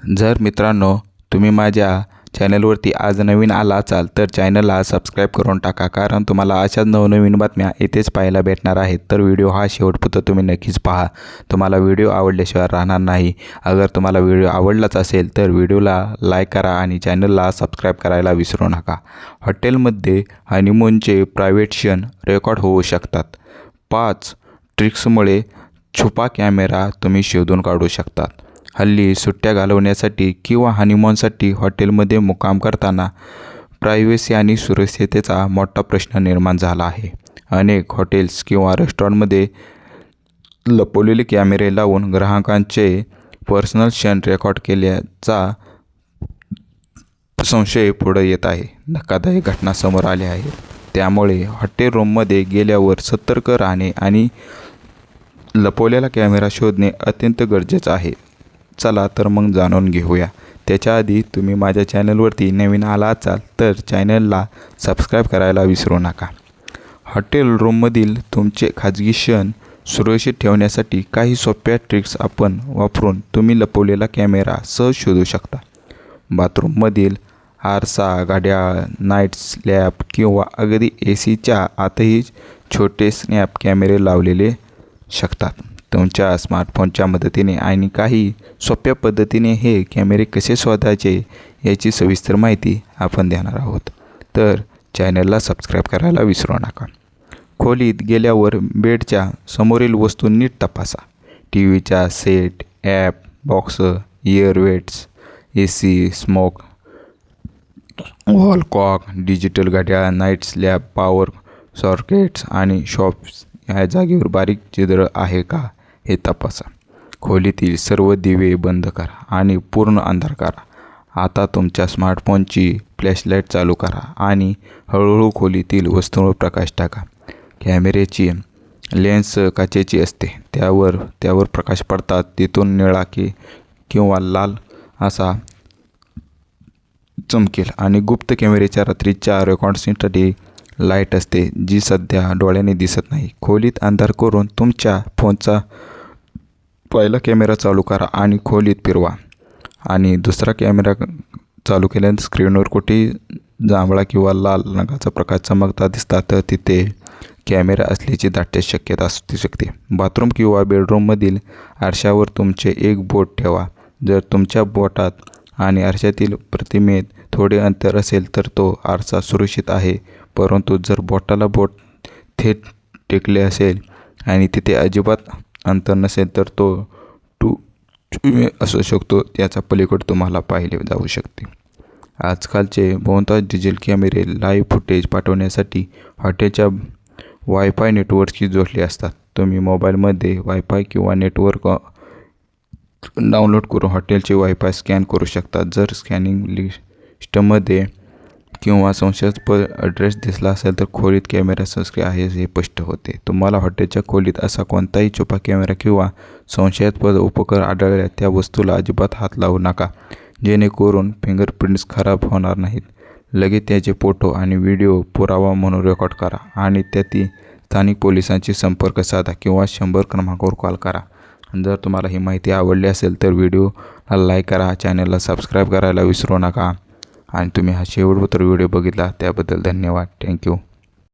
जर मित्रांनो तुम्ही माझ्या चॅनलवरती आज नवीन आला असाल तर चॅनलला सबस्क्राईब करून टाका, कारण तुम्हाला अशाच नवनवीन बातम्या इथेच पाहायला भेटणार आहेत। तर व्हिडिओ हा शेवटपर्यंत तुम्ही नक्कीच पहा, तुम्हाला व्हिडिओ आवडल्याशिवाय राहणार नाही। अगर तुम्हाला व्हिडिओ आवडलाच असेल तर व्हिडिओला लाईक करा आणि चॅनलला सबस्क्राईब करायला विसरू नका। हॉटेलमध्ये हनीमूनचे प्रायव्हेट क्षण रेकॉर्ड होऊ शकतात। 5 ट्रिक्समुळे छुपा कॅमेरा तुम्ही शोधून काढू शकता। हल्ली सुट्ट्या घालवण्यासाठी किंवा हनीमूनसाठी हॉटेलमध्ये मुक्काम करताना प्रायव्हसी आणि सुरक्षिततेचा मोठा प्रश्न निर्माण झाला आहे। अनेक हॉटेल्स किंवा रेस्टॉरंटमध्ये लपवलेले कॅमेरे लावून ग्राहकांचे पर्सनल क्षण रेकॉर्ड केल्याचा संशय पुढे येत आहे। धक्कादायक घटना समोर आल्या आहेत, त्यामुळे हॉटेल रूममध्ये गेल्यावर सतर्क राहणे आणि लपवलेला कॅमेरा शोधणे अत्यंत गरजेचं आहे। चला तर मग जाणून घेऊया। त्याच्या आधी तुम्ही माझ्या चॅनलवरती नवीन आला असाल तर चॅनलला सबस्क्राईब करायला विसरू नका। हॉटेल रूममधील तुमचे खाजगी क्षण सुरक्षित ठेवण्यासाठी काही सोप्या ट्रिक्स आपण वापरून तुम्ही लपवलेला कॅमेरा सहज शोधू शकता। बाथरूममधील आरसा, घड्याळ, नाईट लॅम्प किंवा अगदी ACच्या आतही छोटे स्नॅप कॅमेरे लावलेले शकतात। तुमच्या स्मार्टफोनच्या मदतीने आणि काही सोप्या पद्धतीने हे कॅमेरे कसे शोधायचे याची सविस्तर माहिती आपण देणार आहोत। तर चॅनलला सबस्क्राईब करायला विसरू नका। खोलीत गेल्यावर बेडच्या समोरील वस्तू नीट तपासा। टीव्हीचा सेट, ॲप, बॉक्स, इयरवेट्स, AC, smoke wall clock, digital घड्याळ, नाईट लॅम्प, पॉवर सॉकेट्स आणि शॉप्स ह्या जागेवर बारीक छिद्र आहे का हे तपासा। खोलीतील सर्व दिवे बंद करा आणि पूर्ण अंधार करा। आता तुमच्या स्मार्टफोनची फ्लॅशलाईट चालू करा आणि हळूहळू खोलीतील वस्तूंवर प्रकाश टाका। कॅमेऱ्याची लेन्स काचेची असते, त्यावर प्रकाश पडतात, तिथून निळा किंवा लाल असा चमकेल आणि गुप्त कॅमेऱ्याच्या रात्रीच्या रेकॉर्डिंगसाठी लाईट असते, जी सध्या डोळ्याने दिसत नाही। खोलीत अंधार करून तुमच्या फोनचा पहिला कॅमेरा चालू करा आणि खोलीत फिरवा आणि दुसरा कॅमेरा चालू केल्यानंतर स्क्रीनवर कुठे जांभळा किंवा लाल रंगाचा प्रकाश चमकता दिसता तर तिथे कॅमेरा असल्याची दाट शक्यता असू शकते। बाथरूम किंवा बेडरूममधील आरशावर तुमचे एक बोट ठेवा। जर तुमच्या बोटात आणि आरशातील प्रतिमेत थोडे अंतर असेल तर तो आरसा सुरक्षित आहे, परंतु जर बोटाला बोट थेट टेकले असेल आणि तिथे अजिबात अंतर नसेल तर तो असू शकतो, त्याच्या पलीकडे तुम्हाला पाहिले जाऊ शकते। आजकालचे बहुतांश डिजिटल कॅमेरे लाईव्ह फुटेज पाठवण्यासाठी हॉटेलच्या वायफाय नेटवर्कशी जोडले असतात। तुम्ही मोबाईलमध्ये वायफाय किंवा नेटवर्क डाउनलोड करून हॉटेलचे वायफाय स्कॅन करू शकता। जर स्कॅनिंग लिस्टमध्ये किंवा संशयास्पद ॲड्रेस दिसला असेल तर खोलीत कॅमेरा सक्रिय आहे हे स्पष्ट होते। तुम्हाला हॉटेलच्या खोलीत असा कोणताही छुपा कॅमेरा किंवा संशयास्पद उपकरण आढळल्यास त्या वस्तूला अजिबात हात लावू नका, जेणेकरून फिंगरप्रिंट्स खराब होणार नाहीत। लगेच त्याचे फोटो आणि व्हिडिओ पुरावा म्हणून रेकॉर्ड करा आणि त्यातील स्थानिक पोलिसांशी संपर्क साधा किंवा 100 क्रमांकावर कॉल करा। जर तुम्हाला ही माहिती आवडली असेल तर व्हिडिओला लाईक करा, चॅनलला सबस्क्राईब करायला विसरू नका आणि तुम्ही हा शेवटपर्यंत व्हिडिओ बघितला त्याबद्दल धन्यवाद। थँक्यू।